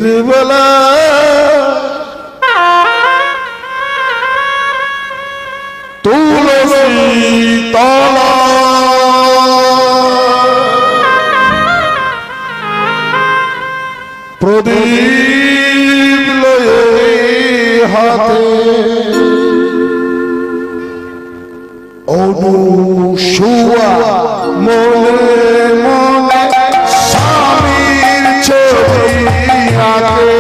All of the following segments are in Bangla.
বেলা তুলসী তলা প্রদীপ লয়ে হাতে অনুসুয়া মনে মনে স্বামীর ছবি আঁকে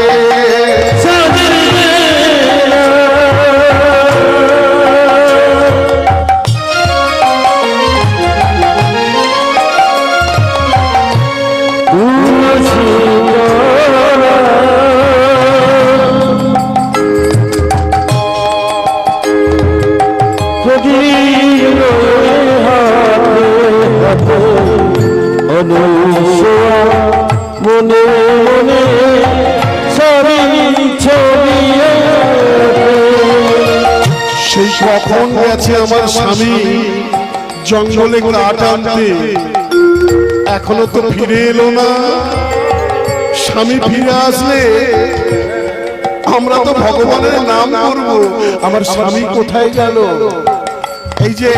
মনে মনে সেই কখন গেছে আমার স্বামী জঙ্গলে কাঠ আনতে, এখনো তো ফিরে এলো না। স্বামী ফিরে আসলে আমরা তো ভগবানের নাম করব। আমার স্বামী কোথায় গেল? এই যে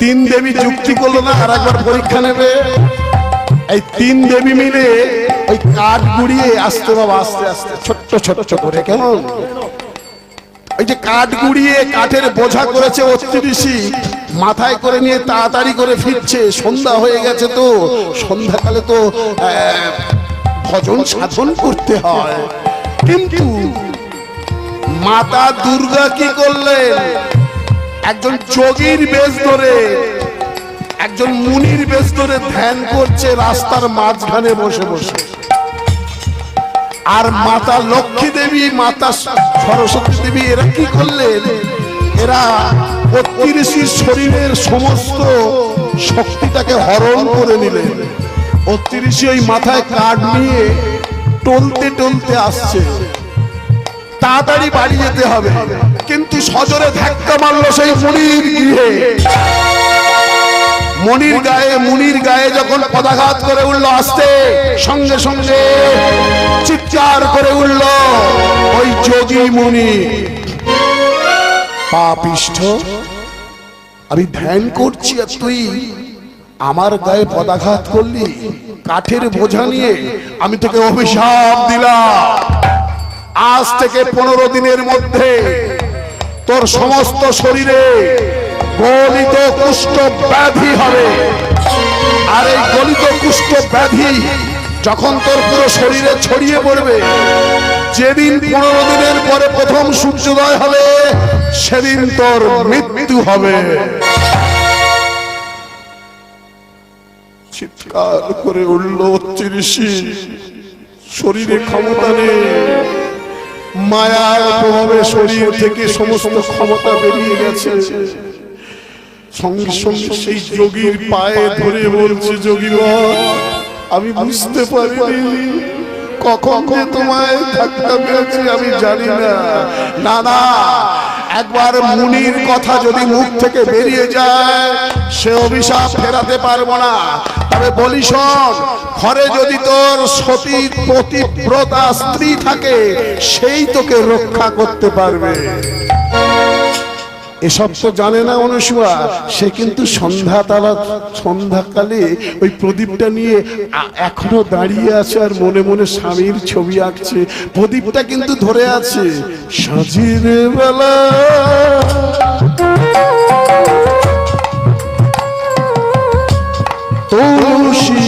তিন দেবী যুক্তি করলো না, আর একবার পরীক্ষা নেবে। এই তিন দেবী মিলে ওই কাঠ গুড়িয়ে আসতে বাবা, আস্তে আস্তে ছোট্ট ছোট্ট করে, কেমন ওই যে কাঠ গুড়িয়ে কাঠের বোঝা করেছে ৩৮, মাথায় করে নিয়ে তাড়াতাড়ি করে ফিরছে। সন্ধ্যা হয়ে গেছে, তো সন্ধ্যাকালে তো ভজন সাধন করতে হয়। কিন্তু মাতা দুর্গা কি করলেন? একজন যোগীর বেশ ধরে, একজন মুনির বেশ ধরে ধ্যান করছে রাস্তার মাঝখানে বসে বসে। আর মাতা লক্ষ্মী দেবী, মাতা সরস্বতী দেবী এরা কি করলেন? এরা ৩২ শরীরের সমস্ত শক্তিটাকে হরণ করে নিলেন। ৩২ ওই মাথায় কাঠ নিয়ে টলতে টলতে আসছে। তাড়াতাড়ি বাড়ি যেতে হবে, কিন্তু সজোরে ধাক্কা মারলো সেই মুনির গৃহে। মুনির গায়ে যখন পদাঘাত করে উঠলো আসতে, সঙ্গে সঙ্গে চিৎকার করে উঠলো ওই যোগী মুনি, পাপিষ্ঠ, আমি ধ্যান করছি আর তুই আমার গায়ে পদাঘাত করলি কাঠের বোঝা নিয়ে। আমি তোকে অভিশাপ দিলাম, আজ থেকে 15 দিনের মধ্যে তোর সমস্ত শরীরে গলিত কুষ্ঠ ব্যাধি হবে। আর এই গলিত কুষ্ঠ ব্যাধি যখন তোর পুরো শরীরে ছড়িয়ে পড়বে, যেদিন 15 দিনের পরে প্রথম সূর্যোদয় হবে সেদিন তোর মৃত্যু হবে। চিৎকার করে উঠল ৩২, শরীরে ক্ষমতা নেই, মায়ার প্রভাবে শরীর থেকে সমস্ত ক্ষমতা বেরিয়ে গেছে। সঙ্গে সঙ্গে সেই যোগীর পায়ে ধরে বলছে, যোগীবর আমি বুঝতে পারিনি কখন যে তোমায় ধাক্কা মেরেছি, আমি জানি না। না না, একবার মুনির কথা যদি মুখ থেকে বেরিয়ে যায় সে অভিশাপ ফেরাতে পারবো না। তবে বলি শোন, ঘরে যদি তোর সতী পতিব্রতা স্ত্রী থাকে সেই তোকে রক্ষা করতে পারবে। এসব তো জানে না অনুসুয়া। সে কিন্তু সন্ধ্যাকালে ওই প্রদীপটা নিয়ে এখনো দাঁড়িয়ে আছে আর মনে মনে স্বামীর ছবি আঁকছে। প্রদীপটা কিন্তু ধরে আছে। সাজির বেলা তুলসী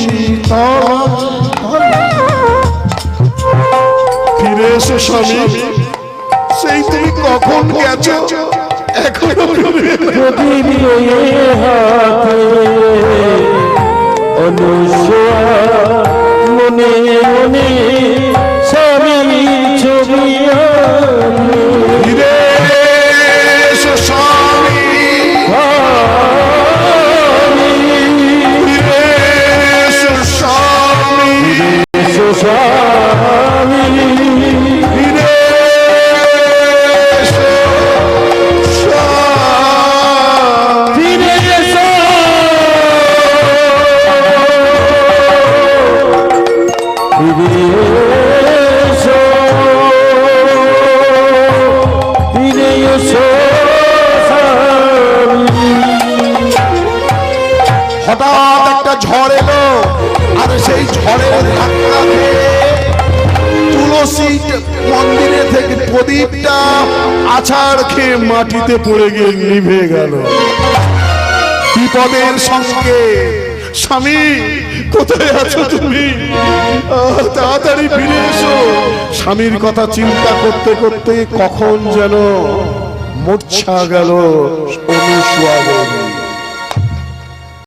ফিরে এসো স্বামী, সেই তুমি কখন গেছো এখনো প্রদীপ লয়ে হাতে অনুসুয়া মনে মনে স্বামী ছবি ফিরে এসো স্বামী, ফিরে এসো স্বামী, এসো স্বামী, ফিরে এসো স্বামী। হঠাৎ একটা ঝড় এলো, আর সেই ঝড়ের ধাক্কা খেয়ে তুলসী মন্দিরে থেকে প্রদীপটা আছাড় খেয়ে মাটিতে পড়ে গিয়ে নিভে গেল। বিপদের সঙ্গে স্বামী, কোথায় আছো তুমি? তাড়াতাড়ি ফিরে এসো। স্বামীর কথা চিন্তা করতে করতে কখন যেন মূর্ছা গেল অনুসুয়া দেবী।